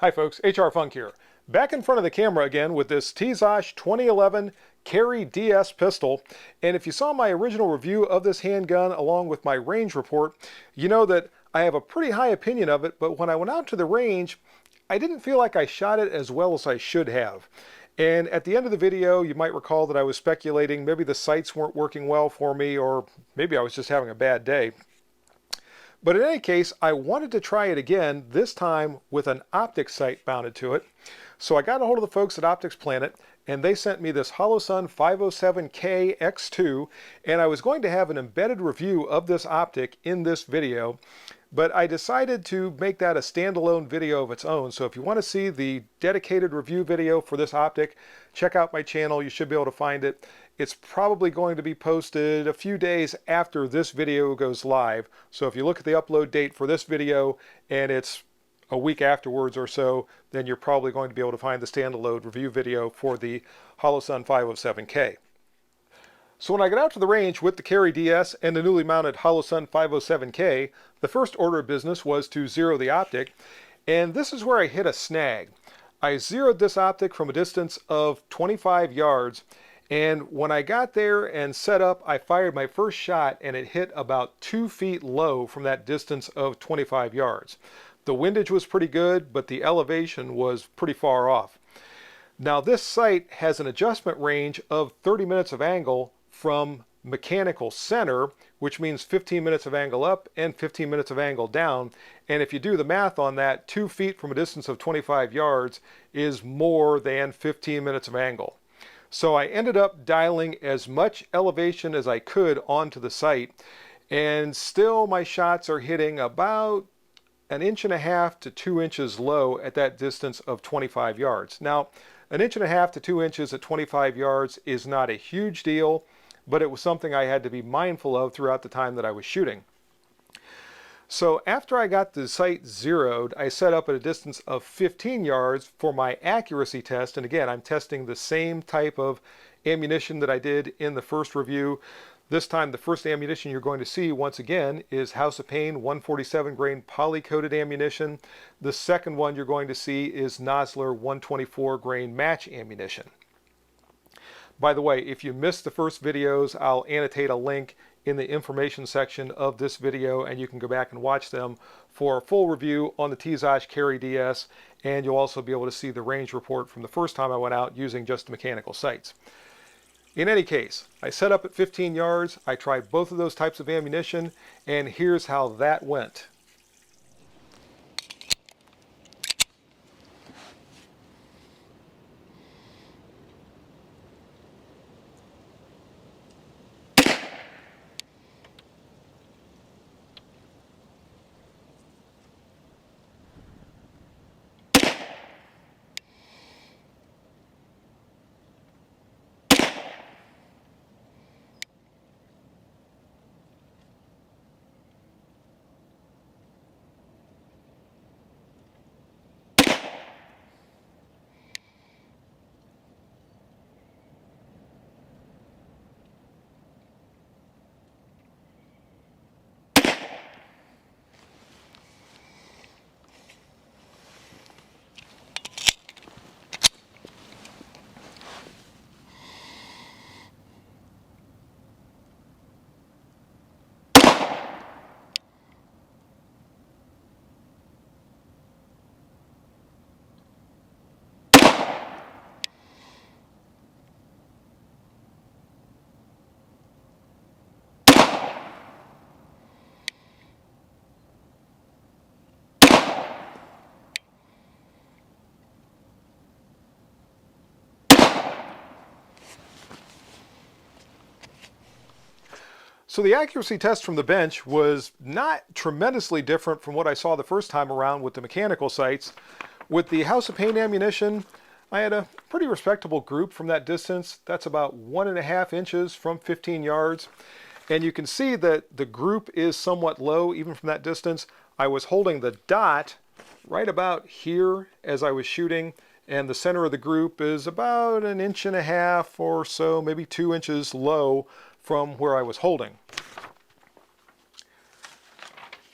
Hi folks, HR Funk here. Back in front of the camera again with this Tisas 2011 Carry DS pistol. And if you saw my original review of this handgun along with my range report, you know that I have a pretty high opinion of it, but when I went out to the range, I didn't feel like I shot it as well as I should have. And at the end of the video, you might recall that I was speculating maybe the sights weren't working well for me, or maybe I was just having a bad day. But in any case, I wanted to try it again, this time with an optics sight mounted to it. So I got a hold of the folks at Optics Planet, and they sent me this Holosun 507K X2, and I was going to have an embedded review of this optic in this video, but I decided to make that a standalone video of its own. So if you want to see the dedicated review video for this optic, check out my channel. You should be able to find it. It's probably going to be posted a few days after this video goes live. So if you look at the upload date for this video and it's a week afterwards or so, then you're probably going to be able to find the standalone review video for the Holosun 507K. So when I got out to the range with the Carry DS and the newly mounted Holosun 507K, the first order of business was to zero the optic, and this is where I hit a snag. I zeroed this optic from a distance of 25 yards, and when I got there and set up, I fired my first shot and it hit about 2 feet low from that distance of 25 yards. The windage was pretty good, but the elevation was pretty far off. Now this sight has an adjustment range of 30 minutes of angle from mechanical center, which means 15 minutes of angle up and 15 minutes of angle down. And if you do the math on that, 2 feet from a distance of 25 yards is more than 15 minutes of angle. So I ended up dialing as much elevation as I could onto the sight, and still my shots are hitting about 1.5 to 2 inches low at that distance of 25 yards. Now, 1.5 to 2 inches at 25 yards is not a huge deal, but it was something I had to be mindful of throughout the time that I was shooting. So after I got the sight zeroed, I set up at a distance of 15 yards for my accuracy test. And again, I'm testing the same type of ammunition that I did in the first review. This time, the first ammunition you're going to see, once again, is House of Pain 147 grain poly-coated ammunition. The second one you're going to see is Nosler 124 grain match ammunition. By the way, if you missed the first videos, I'll annotate a link in the information section of this video, and you can go back and watch them for a full review on the Tisas Carry DS, and you'll also be able to see the range report from the first time I went out using just mechanical sights. In any case, I set up at 15 yards, I tried both of those types of ammunition, and here's how that went. So the accuracy test from the bench was not tremendously different from what I saw the first time around with the mechanical sights. With the House of Pain ammunition, I had a pretty respectable group from that distance. That's about 1.5 inches from 15 yards. And you can see that the group is somewhat low even from that distance. I was holding the dot right about here as I was shooting, and the center of the group is about 1.5 inches or so, maybe 2 inches low from where I was holding.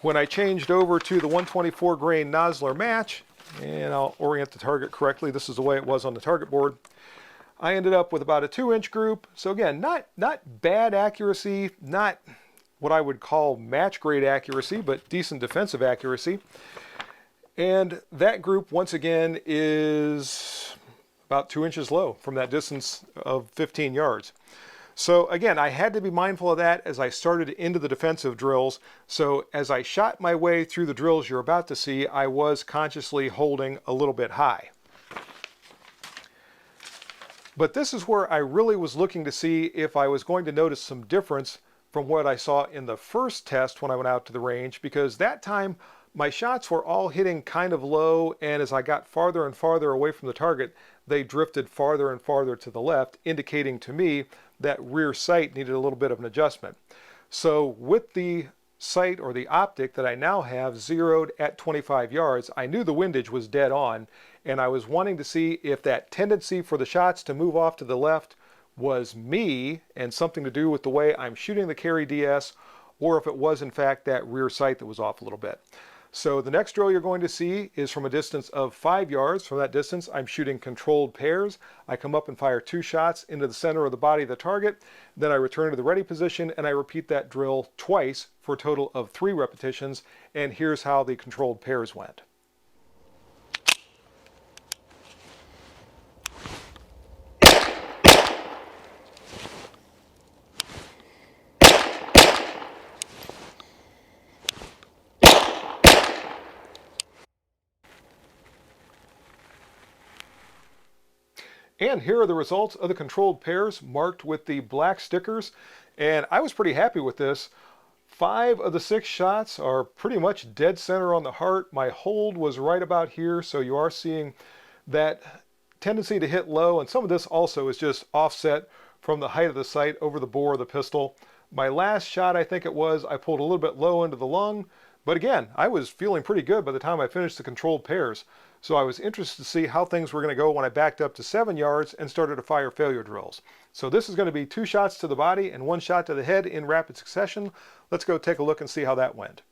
When I changed over to the 124 grain Nosler match, and I'll orient the target correctly. This is the way it was on the target board. I ended up with about a 2-inch group. So again, not bad accuracy, not what I would call match grade accuracy, but decent defensive accuracy. And that group, once again, is about 2 inches low from that distance of 15 yards. So again, I had to be mindful of that as I started into the defensive drills. So as I shot my way through the drills you're about to see, I was consciously holding a little bit high. But this is where I really was looking to see if I was going to notice some difference from what I saw in the first test when I went out to the range, because that time my shots were all hitting kind of low, and as I got farther and farther away from the target, they drifted farther and farther to the left, indicating to me that rear sight needed a little bit of an adjustment. So with the sight, or the optic, that I now have zeroed at 25 yards, I knew the windage was dead on, and I was wanting to see if that tendency for the shots to move off to the left was me and something to do with the way I'm shooting the Carry DS, or if it was in fact that rear sight that was off a little bit. So the next drill you're going to see is from a distance of 5 yards. From that distance, I'm shooting controlled pairs. I come up and fire 2 shots into the center of the body of the target. Then I return to the ready position and I repeat that drill twice for a total of 3 repetitions. And here's how the controlled pairs went. And here are the results of the controlled pairs marked with the black stickers. And I was pretty happy with this. 5 of the 6 shots are pretty much dead center on the heart. My hold was right about here, so you are seeing that tendency to hit low, and some of this also is just offset from the height of the sight over the bore of the pistol. My last shot, I think it was, I pulled a little bit low into the lung, but again, I was feeling pretty good by the time I finished the controlled pairs. So I was interested to see how things were going to go when I backed up to 7 yards and started to fire failure drills. So this is going to be 2 shots to the body and 1 shot to the head in rapid succession. Let's go take a look and see how that went.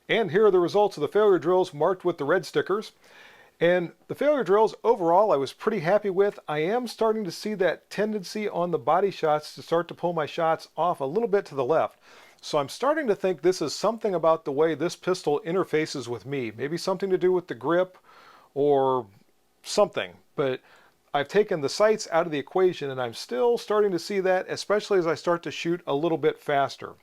And here are the results of the failure drills marked with the red stickers. And the failure drills overall I was pretty happy with. I am starting to see that tendency on the body shots to start to pull my shots off a little bit to the left. So I'm starting to think this is something about the way this pistol interfaces with me. Maybe something to do with the grip or something. But I've taken the sights out of the equation and I'm still starting to see that, especially as I start to shoot a little bit faster.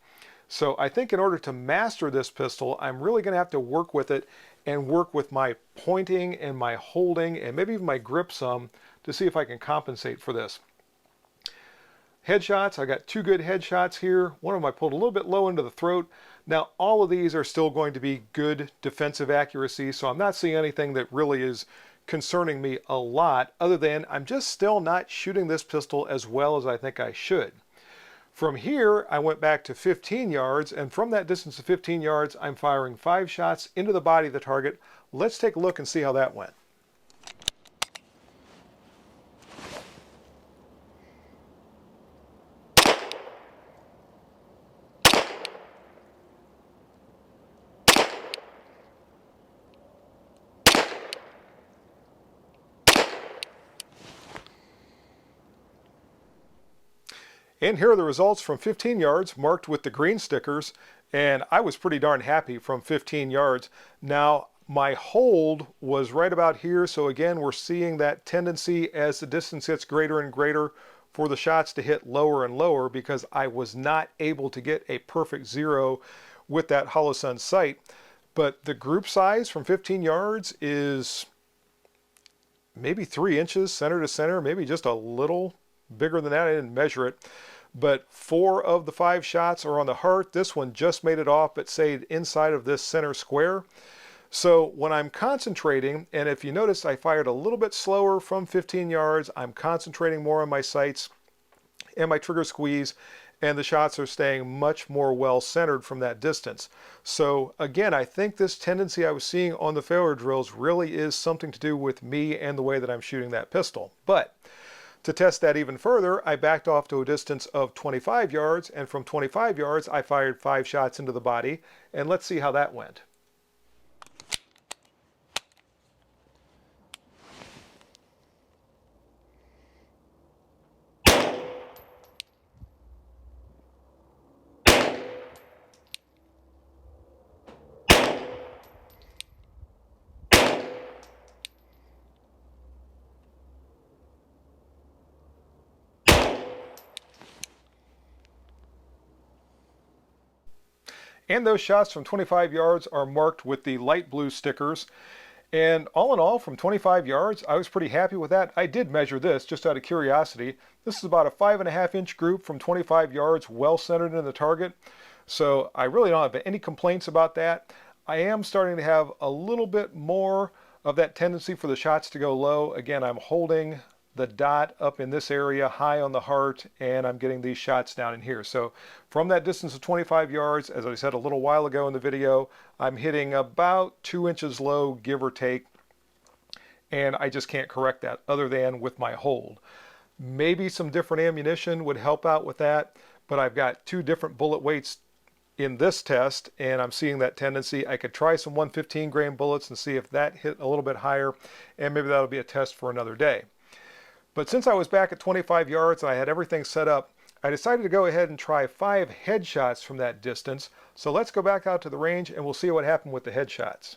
So I think in order to master this pistol, I'm really going to have to work with it and work with my pointing and my holding and maybe even my grip some to see if I can compensate for this. Headshots, I got 2 good headshots here. One of them I pulled a little bit low into the throat. Now all of these are still going to be good defensive accuracy, so I'm not seeing anything that really is concerning me a lot, other than I'm just still not shooting this pistol as well as I think I should. From here, I went back to 15 yards, and from that distance of 15 yards, I'm firing 5 shots into the body of the target. Let's take a look and see how that went. And here are the results from 15 yards marked with the green stickers, and I was pretty darn happy from 15 yards. Now my hold was right about here, so again we're seeing that tendency as the distance gets greater and greater for the shots to hit lower and lower, because I was not able to get a perfect zero with that Holosun sight. But the group size from 15 yards is maybe 3 inches center to center, maybe just a little bigger than that. I didn't measure it, but 4 of the 5 shots are on the heart. This one just made it off, but stayed inside of this center square. So when I'm concentrating, and if you notice I fired a little bit slower from 15 yards, I'm concentrating more on my sights and my trigger squeeze, and the shots are staying much more well centered from that distance. So again, I think this tendency I was seeing on the failure drills really is something to do with me and the way that I'm shooting that pistol. But to test that even further, I backed off to a distance of 25 yards, and from 25 yards, I fired 5 shots into the body, and let's see how that went. And those shots from 25 yards are marked with the light blue stickers. And all in all, from 25 yards, I was pretty happy with that. I did measure this just out of curiosity. This is about a 5.5-inch group from 25 yards, well centered in the target. So I really don't have any complaints about that. I am starting to have a little bit more of that tendency for the shots to go low. Again, I'm holding the dot up in this area high on the heart, and I'm getting these shots down in here. So from that distance of 25 yards, as I said a little while ago in the video, I'm hitting about 2 inches low, give or take, and I just can't correct that other than with my hold. Maybe some different ammunition would help out with that, but I've got 2 different bullet weights in this test, and I'm seeing that tendency. I could try some 115 grain bullets and see if that hit a little bit higher, and maybe that'll be a test for another day. But since I was back at 25 yards and I had everything set up, I decided to go ahead and try 5 headshots from that distance. So let's go back out to the range and we'll see what happened with the headshots.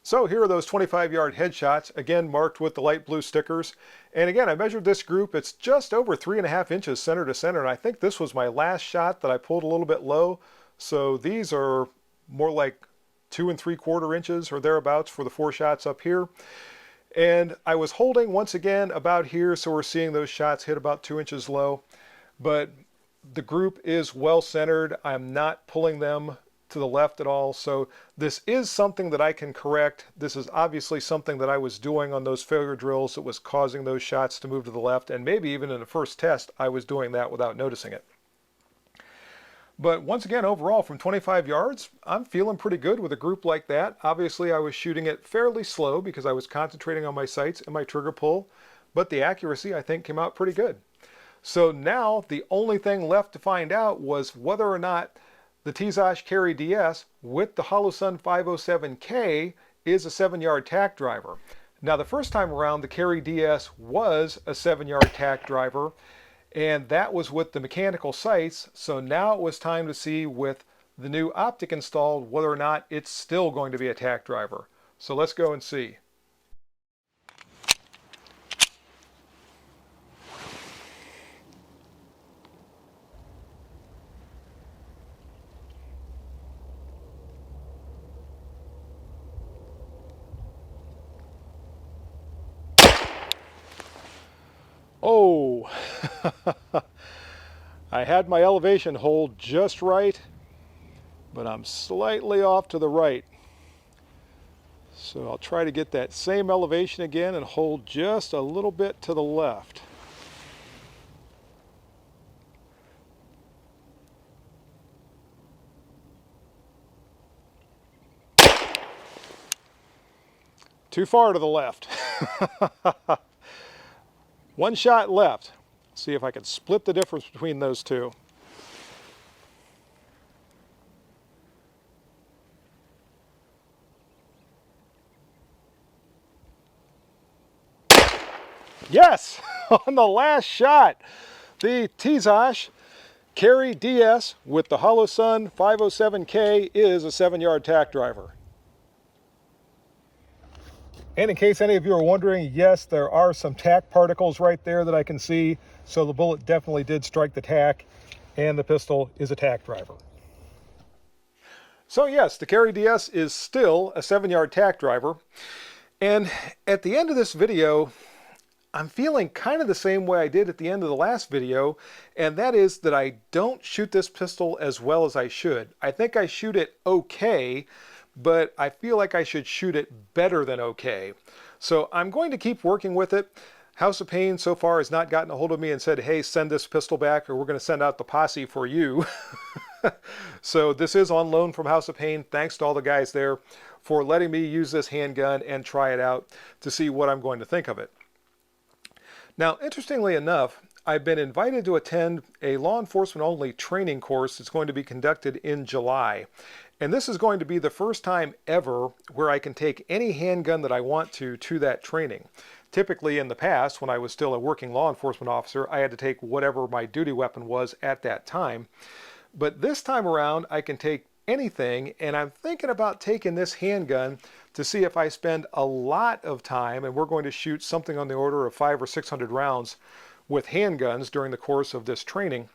So here are those 25-yard headshots, again marked with the light blue stickers. And again, I measured this group. It's just over 3.5 inches center to center, and I think this was my last shot that I pulled a little bit low. So these are more like 2 3/4 inches or thereabouts for the 4 shots up here. And I was holding once again about here, so we're seeing those shots hit about 2 inches low. But the group is well centered. I'm not pulling them to the left at all. So this is something that I can correct. This is obviously something that I was doing on those failure drills that was causing those shots to move to the left. And maybe even in the first test, I was doing that without noticing it. But once again, overall, from 25 yards, I'm feeling pretty good with a group like that. Obviously, I was shooting it fairly slow because I was concentrating on my sights and my trigger pull, but the accuracy, I think, came out pretty good. So now the only thing left to find out was whether or not the Tisas Carry DS with the Holosun 507K is a 7-yard tack driver. Now the first time around, the Carry DS was a 7-yard tack driver, and that was with the mechanical sights. So now it was time to see with the new optic installed whether or not it's still going to be a tack driver. So let's go and see. Oh, I had my elevation hold just right, but I'm slightly off to the right. So I'll try to get that same elevation again and hold just a little bit to the left. Too far to the left. One shot left. See if I can split the difference between those two. Yes, on the last shot, the Tisas Carry DS with the Holosun 507K is a 7-yard tack driver. And in case any of you are wondering, yes, there are some tack particles right there that I can see. So the bullet definitely did strike the tack, and the pistol is a tack driver. So yes, the Carry DS is still a 7-yard tack driver. And at the end of this video, I'm feeling kind of the same way I did at the end of the last video, and that is that I don't shoot this pistol as well as I should. I think I shoot it okay, but I feel like I should shoot it better than okay. So I'm going to keep working with it. House of Pain so far has not gotten a hold of me and said, hey, send this pistol back or we're going to send out the posse for you. So this is on loan from House of Pain. Thanks to all the guys there for letting me use this handgun and try it out to see what I'm going to think of it. Now, interestingly enough, I've been invited to attend a law enforcement only training course that's going to be conducted in July. And this is going to be the first time ever where I can take any handgun that I want to that training. Typically in the past, when I was still a working law enforcement officer, I had to take whatever my duty weapon was at that time. But this time around, I can take anything, and I'm thinking about taking this handgun to see if I spend a lot of time, and we're going to shoot something on the order of 500 or 600 rounds with handguns during the course of this training,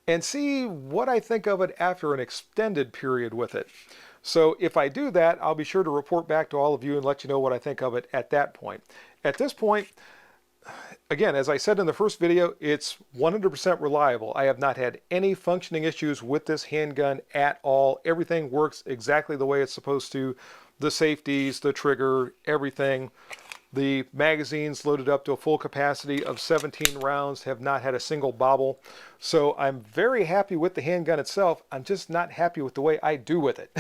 and see what I think of it after an extended period with it. So if I do that, I'll be sure to report back to all of you and let you know what I think of it at that point. At this point, again, as I said in the first video, it's 100% reliable. I have not had any functioning issues with this handgun at all. Everything works exactly the way it's supposed to. The safeties, the trigger, everything. The magazines loaded up to a full capacity of 17 rounds, have not had a single bobble. So I'm very happy with the handgun itself. I'm just not happy with the way I do with it.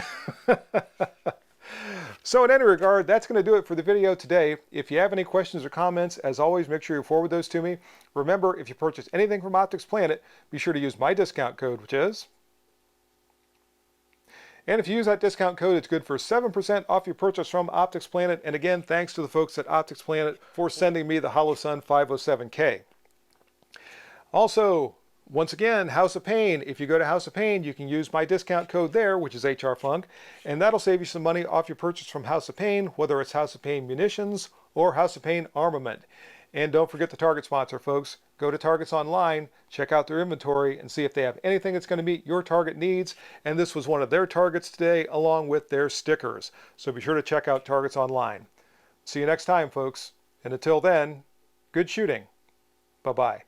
So in any regard, that's going to do it for the video today. If you have any questions or comments, as always, make sure you forward those to me. Remember, if you purchase anything from Optics Planet, be sure to use my discount code, which is... And if you use that discount code, it's good for 7% off your purchase from Optics Planet. And again, thanks to the folks at Optics Planet for sending me the Holosun 507K. Also, once again, House of Pain. If you go to House of Pain, you can use my discount code there, which is HRFunk, and that'll save you some money off your purchase from House of Pain, whether it's House of Pain Munitions or House of Pain Armament. And don't forget the Target sponsor, folks. Go to Target's online, check out their inventory, and see if they have anything that's going to meet your Target needs. And this was one of their targets today, along with their stickers. So be sure to check out Target's online. See you next time, folks. And until then, good shooting. Bye-bye.